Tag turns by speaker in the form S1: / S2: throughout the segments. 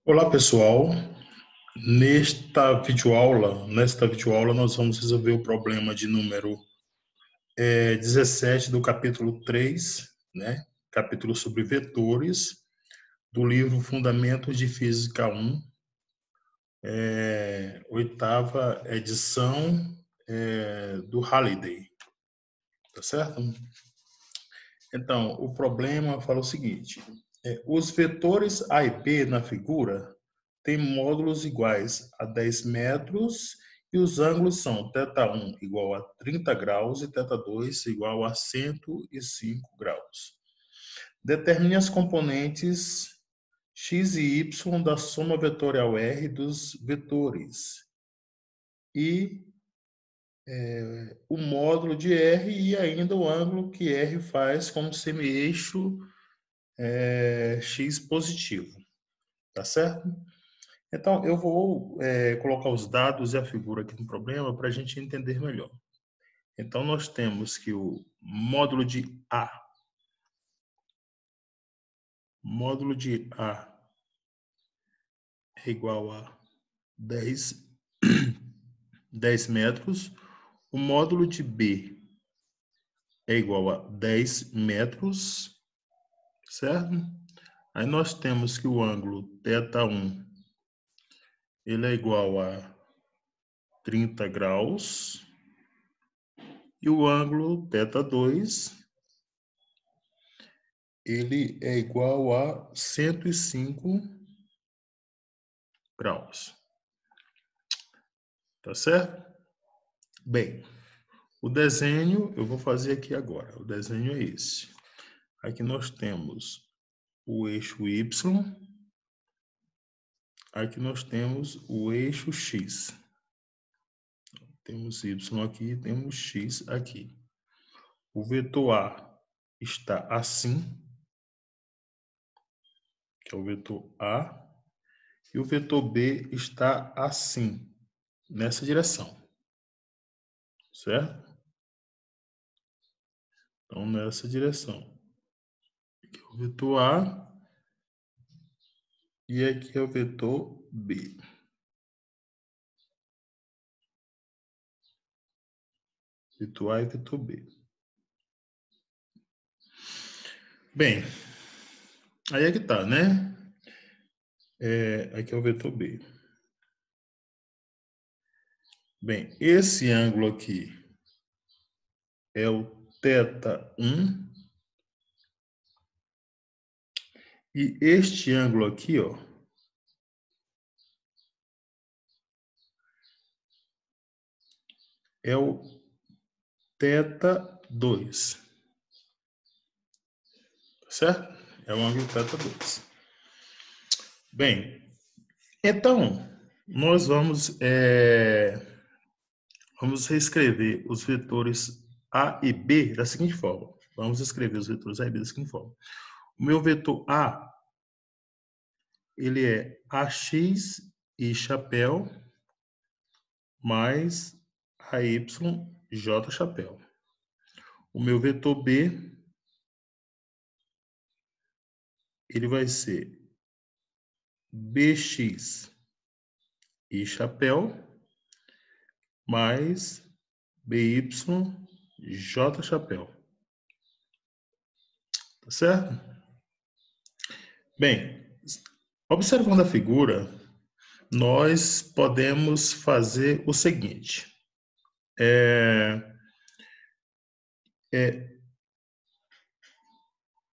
S1: Olá pessoal, nesta videoaula nós vamos resolver o problema de número 17 do capítulo 3, né? Capítulo sobre vetores, do livro Fundamentos de Física 1, oitava edição do Halliday, tá certo? Então, o problema fala o seguinte, os vetores A e B na figura têm módulos iguais a 10 metros e os ângulos são θ1 igual a 30 graus e θ2 igual a 105 graus. Determine as componentes x e y da soma vetorial R dos vetores e o módulo de R e ainda o ângulo que R faz como semi-eixo x positivo, tá certo? Então, eu vou colocar os dados e a figura aqui no problema para a gente entender melhor. Então, nós temos que o módulo de A é igual a 10, 10 metros. O módulo de B é igual a 10 metros, certo? Aí nós temos que o ângulo θ1 ele é igual a 30 graus e o ângulo θ2 ele é igual a 105 graus. Tá certo? Bem, o desenho eu vou fazer aqui agora. O desenho é esse. Aqui nós temos o eixo Y. Aqui nós temos o eixo X. Temos Y aqui, temos X aqui. O vetor A está assim, que é o vetor A, e o vetor B está assim, nessa direção. Certo? Então, nessa direção. Aqui é o vetor A e aqui é o vetor B. Vetor A e vetor B. Bem, aí é que tá, né? Aqui é o vetor B. Bem, esse ângulo aqui é o θ1. E este ângulo aqui, ó, é o θ2. Certo? É o ângulo θ2. Bem, então, nós vamos reescrever os vetores A e B da seguinte forma. Vamos escrever os vetores A e B da seguinte forma. O meu vetor A, ele é AX e chapéu mais AY J chapéu. O meu vetor B, ele vai ser BX e chapéu mais BY J chapéu. Tá certo? Bem, observando a figura, nós podemos fazer o seguinte.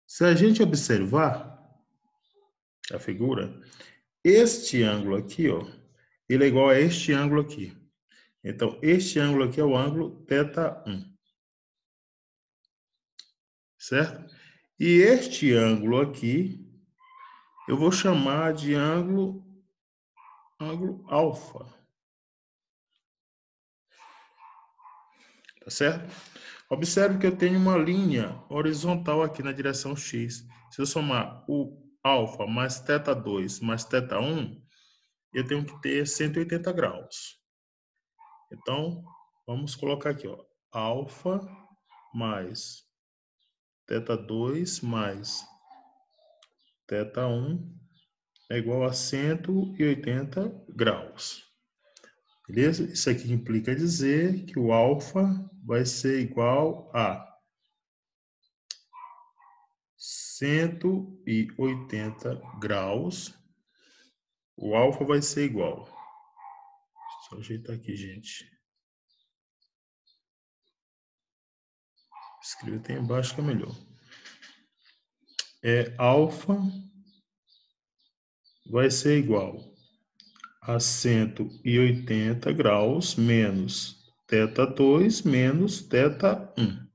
S1: Se a gente observar a figura, este ângulo aqui, ó, ele é igual a este ângulo aqui. Então, este ângulo aqui é o ângulo θ1. Certo? E este ângulo aqui, eu vou chamar de ângulo alfa. Tá certo? Observe que eu tenho uma linha horizontal aqui na direção x. Se eu somar o alfa mais θ2 mais θ1, eu tenho que ter 180 graus. Então, vamos colocar aqui, ó, alfa mais θ2 mais θ1 é igual a 180 graus. Beleza? Isso aqui implica dizer que o alfa vai ser igual a 180 graus. O alfa vai ser igual. Deixa eu ajeitar aqui, gente. Escreva até embaixo que é melhor. Alfa vai ser igual a 180 graus menos θ2 menos θ1.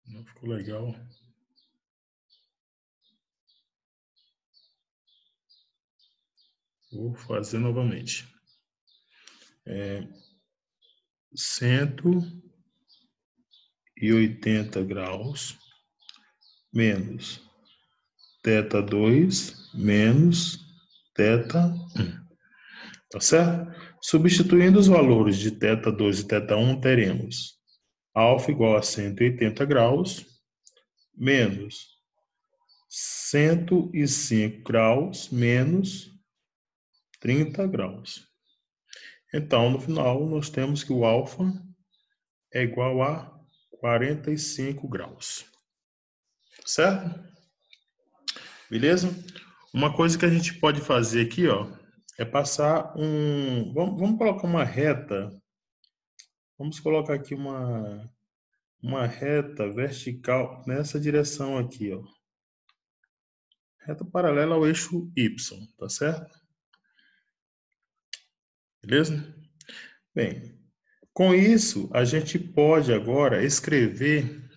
S1: Não ficou legal. Vou fazer novamente. 180 graus menos θ2 menos θ1. Tá certo? Substituindo os valores de θ2 e θ1, teremos alfa igual a 180 graus menos 105 graus menos 30 graus. Então, no final, nós temos que o alfa é igual a 45 graus. Certo? Beleza? Uma coisa que a gente pode fazer aqui, ó, é passar um... Vamos colocar uma reta. Vamos colocar aqui uma reta vertical nessa direção aqui, ó. Reta paralela ao eixo Y, tá certo? Beleza? Bem, com isso, a gente pode agora escrever,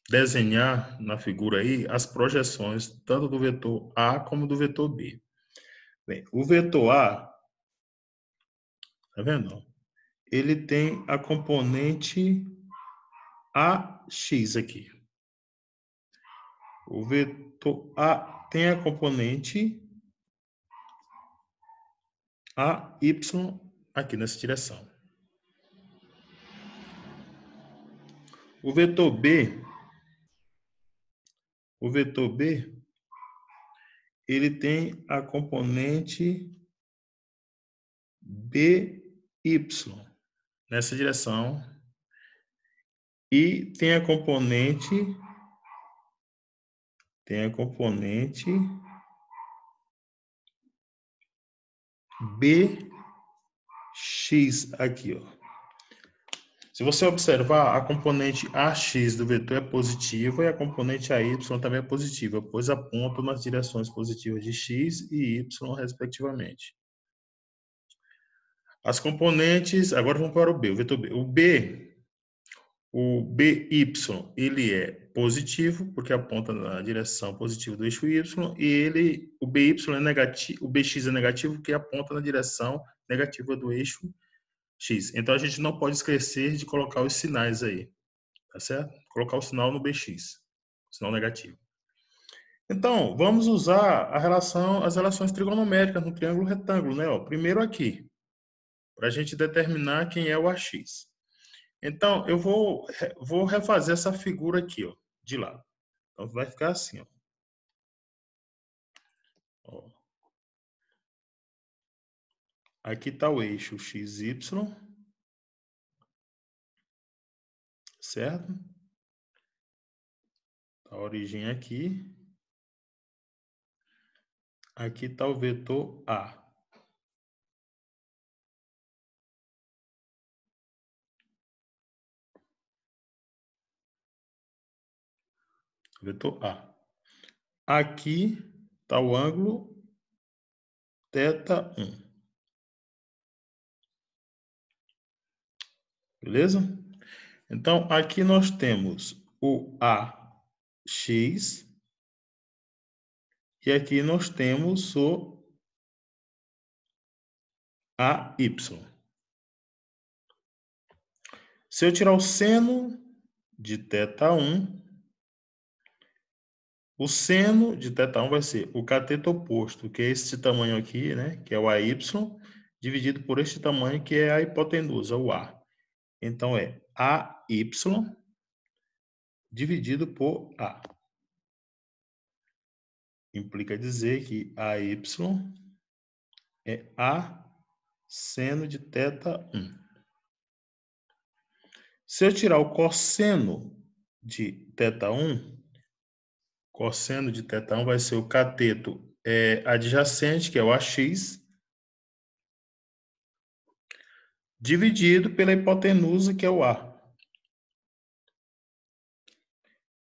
S1: desenhar na figura aí as projeções tanto do vetor A como do vetor B. Bem, o vetor A, tá vendo? Ele tem a componente AX aqui. O vetor A tem a componente AY aqui nessa direção. O vetor B, ele tem a componente BY nessa direção e tem a componente BX aqui, ó. Se você observar, a componente AX do vetor é positiva e a componente AY também é positiva, pois apontam nas direções positivas de X e Y, respectivamente. As componentes, agora vamos para o B, o vetor B. O BY, ele é positivo, porque aponta na direção positiva do eixo Y, e o BY é negativo, o BX é negativo, porque aponta na direção negativa do eixo X. Então, a gente não pode esquecer de colocar os sinais aí, tá certo? Colocar o sinal no BX, sinal negativo. Então, vamos usar as relações trigonométricas no triângulo retângulo, né? Ó, primeiro aqui, para a gente determinar quem é o AX. Então, eu vou refazer essa figura aqui, ó, de lado. Então, vai ficar assim, ó. Ó. Aqui está o eixo XY, certo? A origem aqui. Aqui está o vetor A. Vetor A. Aqui está o ângulo θ1. Beleza? Então, aqui nós temos o AX e aqui nós temos o AY. Se eu tirar o seno de θ1, o seno de θ1 vai ser o cateto oposto, que é esse tamanho aqui, né, que é o AY, dividido por este tamanho, que é a hipotenusa, o A. Então, é AY dividido por A. Implica dizer que AY é A seno de θ1. Se eu tirar o cosseno de θ1, cosseno de θ1 vai ser o cateto adjacente, que é o AX, dividido pela hipotenusa, que é o A.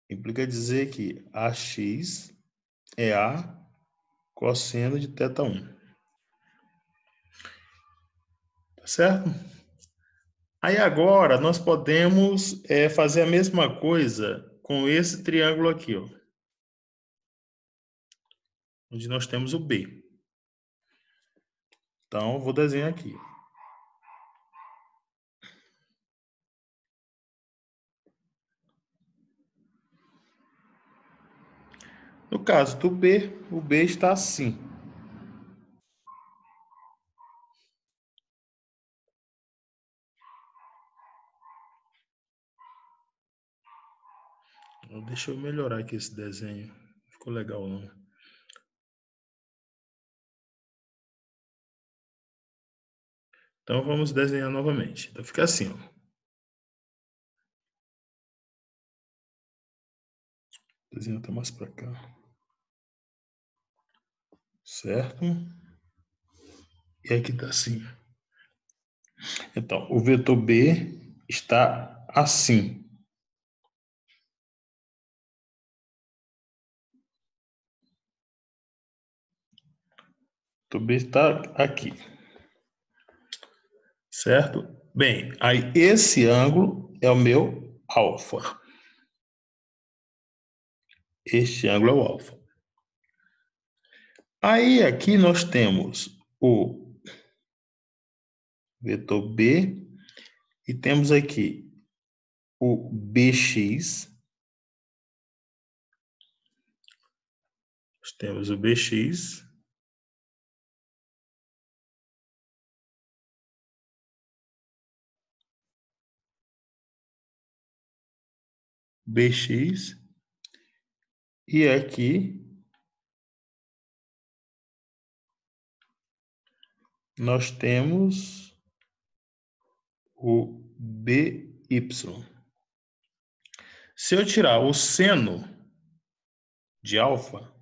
S1: Implica dizer que AX é A cosseno de θ1. Tá certo? Aí agora nós podemos fazer a mesma coisa com esse triângulo aqui, ó, onde nós temos o B. Então, eu vou desenhar aqui. No caso do B, o B está assim. Deixa eu melhorar aqui esse desenho. Não ficou legal, não. Então, vamos desenhar novamente. Então, fica assim, ó. Desenho até mais para cá. Certo? E aqui está assim. Então, o vetor B está assim. O vetor B está aqui. Certo? Bem, aí esse ângulo é o meu alfa. Este ângulo é o alfa. Aí aqui nós temos o vetor B e temos aqui o BX. Nós temos o BX. BX. E aqui nós temos o BY. Se eu tirar o seno de alfa,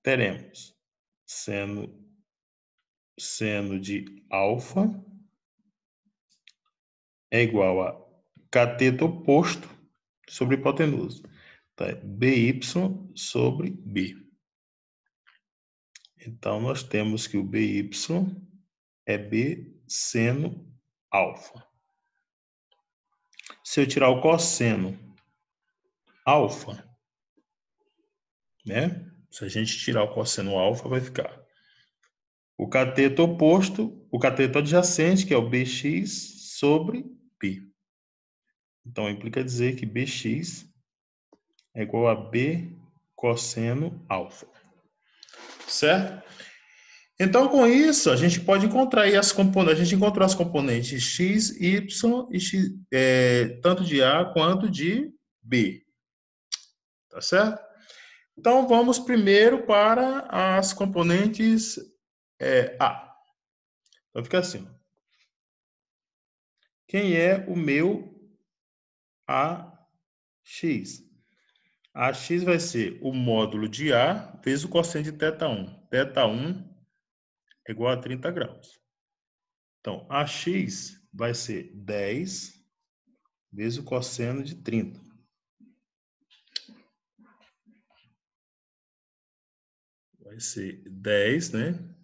S1: teremos seno de alfa é igual a cateto oposto sobre hipotenusa. Tá? BY sobre B. Então, nós temos que o BY é B seno alfa. Se eu tirar o cosseno alfa, né? Se a gente tirar o cosseno alfa, vai ficar o cateto oposto, o cateto adjacente, que é o BX sobre B. Então, implica dizer que BX é igual a B cosseno alfa. Certo? Então, com isso, a gente pode encontrar aí as componentes. A gente encontrou as componentes x, y e x, tanto de A quanto de B. Tá certo? Então, vamos primeiro para as componentes A. Então, fica assim. Quem é o meu AX? AX vai ser o módulo de A vezes o cosseno de θ1. θ1 é igual a 30 graus. Então, AX vai ser 10 vezes o cosseno de 30. Vai ser 10, né?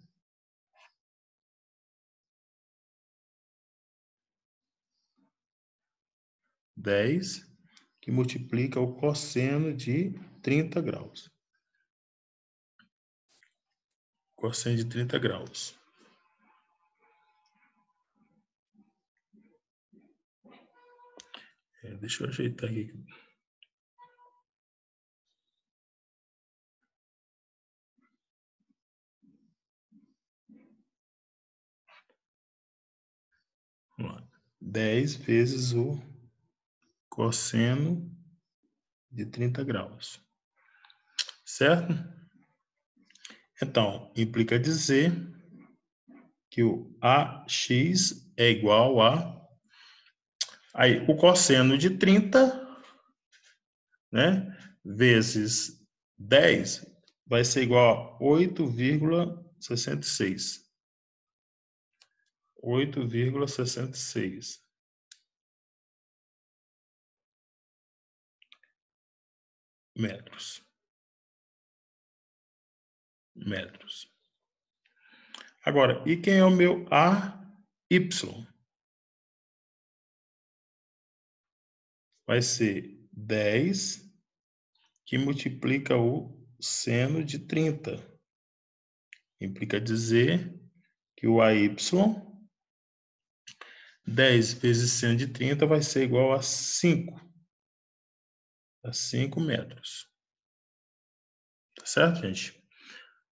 S1: Dez que multiplica o cosseno de 30 graus. Cosseno de 30 graus. Deixa eu ajeitar aqui. Vamos lá. 10 vezes o cosseno de 30 graus. Certo? Então, implica dizer que o AX é igual a... Aí, o cosseno de 30, né, vezes 10 vai ser igual a 8,66. 8,66 metros. Agora, e quem é o meu AY? Vai ser 10 que multiplica o seno de 30. Implica dizer que o AY, 10 vezes seno de 30 vai ser igual a 5. A 5 metros. Tá certo, gente?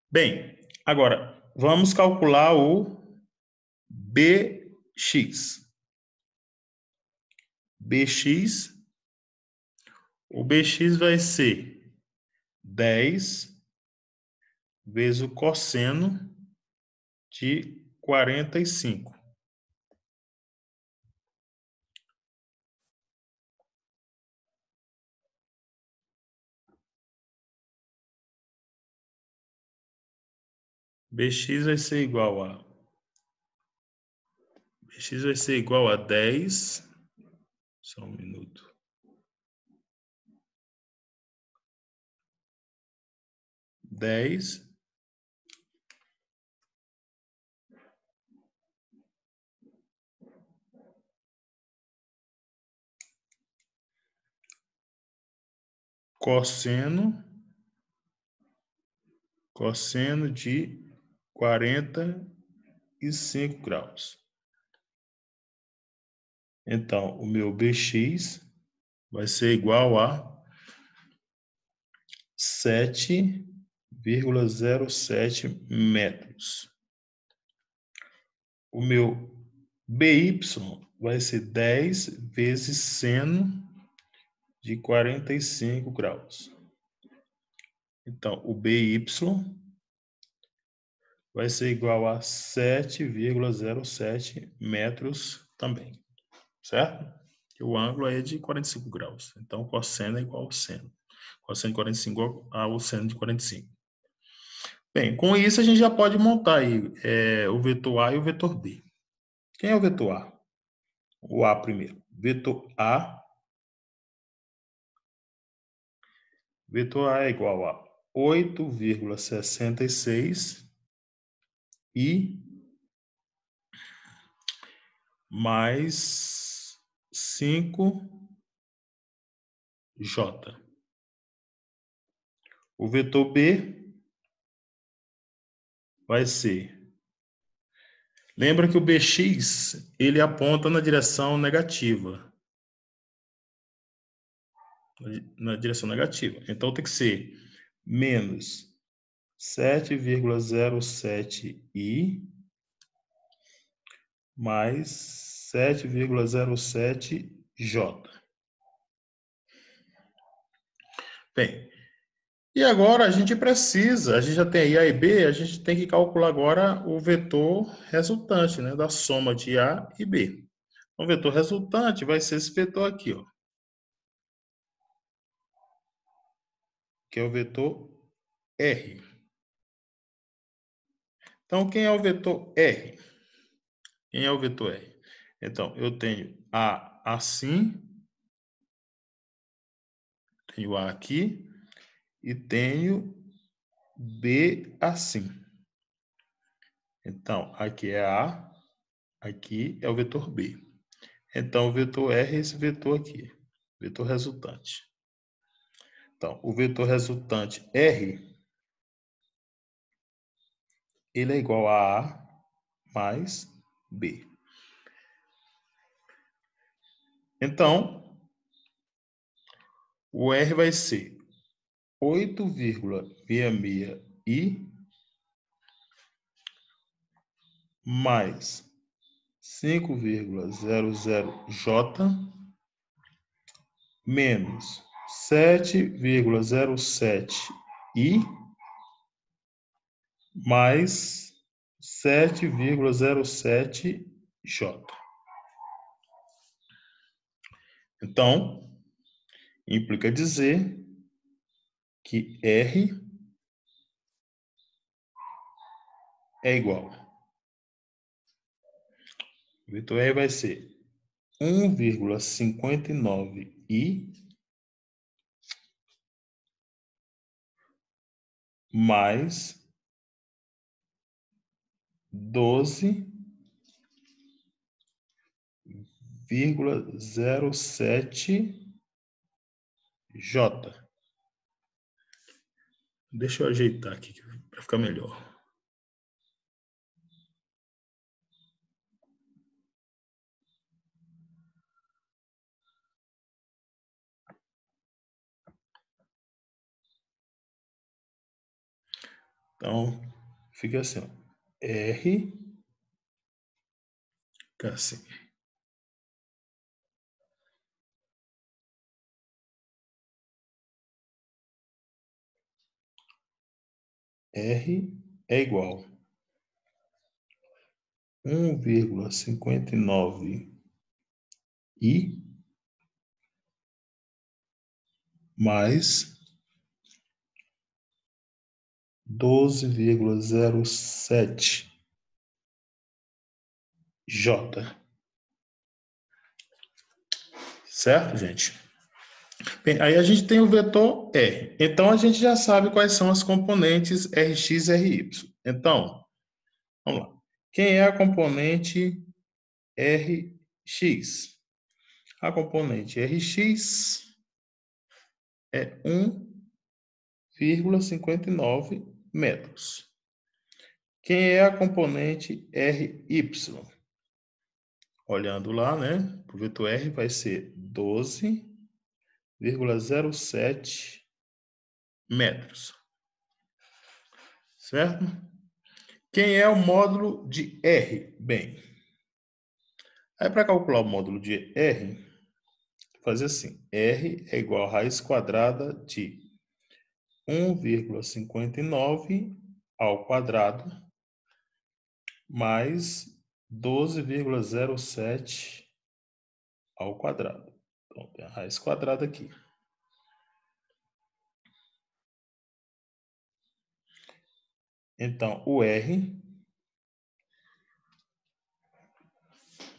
S1: Bem, agora, vamos calcular o BX. O BX vai ser 10 vezes o cosseno de 45. BX vai ser igual a 10. Só um minuto. Cosseno de 45 graus. Então, o meu BX vai ser igual a 7,07 metros. O meu BY vai ser 10 vezes seno de 45 graus. Então, o BY vai ser igual a 7,07 metros também, certo? E o ângulo é de 45 graus. Então, o cosseno é igual ao seno. Cosseno de 45 igual ao seno de 45. Bem, com isso a gente já pode montar aí o vetor A e o vetor B. Quem é o vetor A? O A primeiro. Vetor A é igual a 8,66 e mais 5J. O vetor B vai ser... Lembra que o BX, ele aponta na direção negativa. Na direção negativa. Então, tem que ser menos 7,07i mais 7,07j. Bem, e agora a gente já tem aí A e B, a gente tem que calcular agora o vetor resultante, né, da soma de A e B. O vetor resultante vai ser esse vetor aqui, ó, que é o vetor R. Então, quem é o vetor R? Quem é o vetor R? Então, eu tenho A assim, tenho A aqui e tenho B assim. Então, aqui é A, aqui é o vetor B. Então, o vetor R é esse vetor aqui, vetor resultante. Então, o vetor resultante R, ele é igual a A mais B. Então, o R vai ser 8,66i mais 5,00j menos 7,07i mais 7,07j. Então, implica dizer que R é igual. O vetor R vai ser 1,59i mais 12,07j. Deixa eu ajeitar aqui para ficar melhor. Então, fica assim, ó. R, fica assim. R é igual a 1,59i mais 12,07j. Certo, gente? Bem, aí a gente tem o vetor R. Então, a gente já sabe quais são as componentes Rx e Ry. Então, vamos lá. Quem é a componente Rx? A componente Rx é 1,59 metros. Quem é a componente Ry? Olhando lá, né? O vetor R vai ser 12,07 metros. Certo? Quem é o módulo de R? Bem, aí para calcular o módulo de R, fazer assim. R é igual a raiz quadrada de 1,59 ao quadrado mais 12,07 ao quadrado. Então, tem a raiz quadrada aqui. Então, o R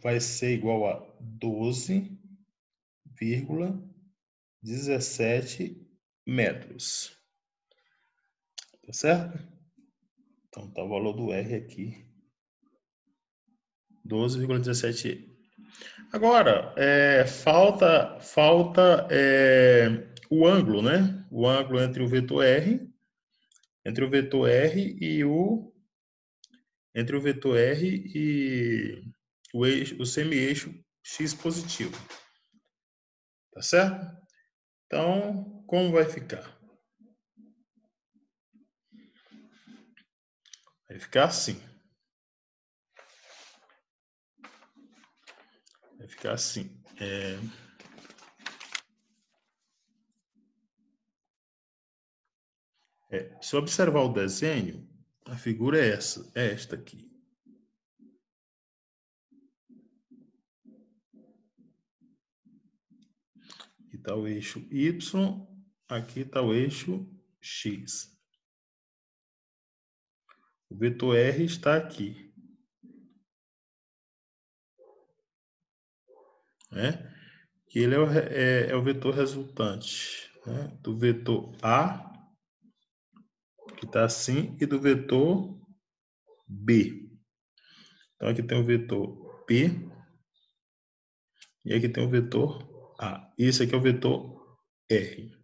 S1: vai ser igual a 12,17 metros. Tá certo? Então, tá o valor do R aqui. 12,17. Agora, falta o ângulo, né? O ângulo entre o vetor R, entre o vetor R e o eixo, o semi-eixo x positivo. Tá certo? Então, como vai ficar? Vai ficar assim. Vai ficar assim. Se observar o desenho, a figura é esta aqui. Aqui está o eixo Y, aqui está o eixo X. O vetor R está aqui. Né? Que ele é o vetor resultante, né? Do vetor A, que está assim, e do vetor B. Então, aqui tem o vetor P, e aqui tem o vetor A. Esse aqui é o vetor R.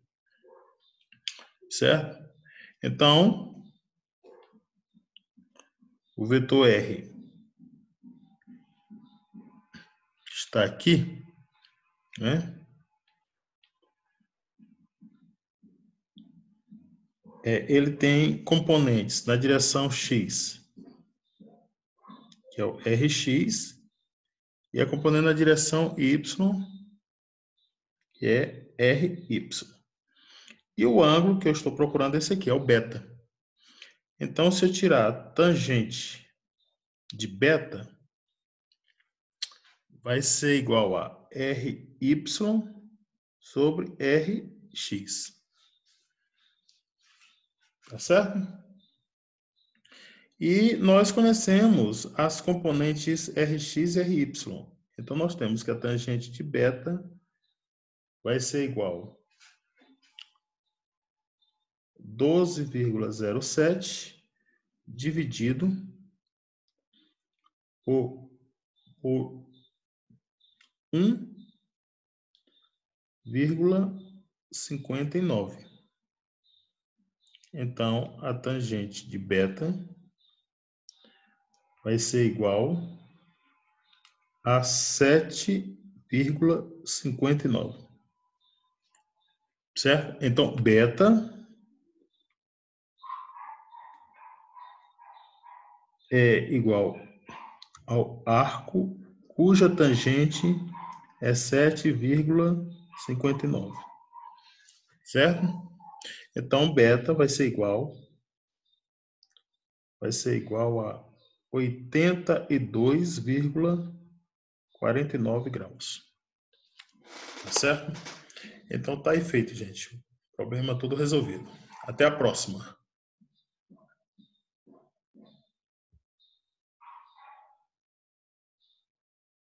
S1: Certo? Então, o vetor R está aqui, né? Ele tem componentes na direção X, que é o Rx, e a componente na direção Y, é RY. E o ângulo que eu estou procurando é esse aqui, é o beta. Então, se eu tirar a tangente de beta, vai ser igual a RY sobre RX. Tá certo? E nós conhecemos as componentes Rx e Ry. Então, nós temos que a tangente de beta vai ser igual a 12,07 dividido por 1,59. Então, a tangente de beta vai ser igual a 7,59. Certo? Então, beta é igual ao arco cuja tangente é 7,59. Certo? Então, beta vai ser igual a 82,49 graus. Tá certo? Então, tá aí feito, gente. Problema tudo resolvido. Até a próxima.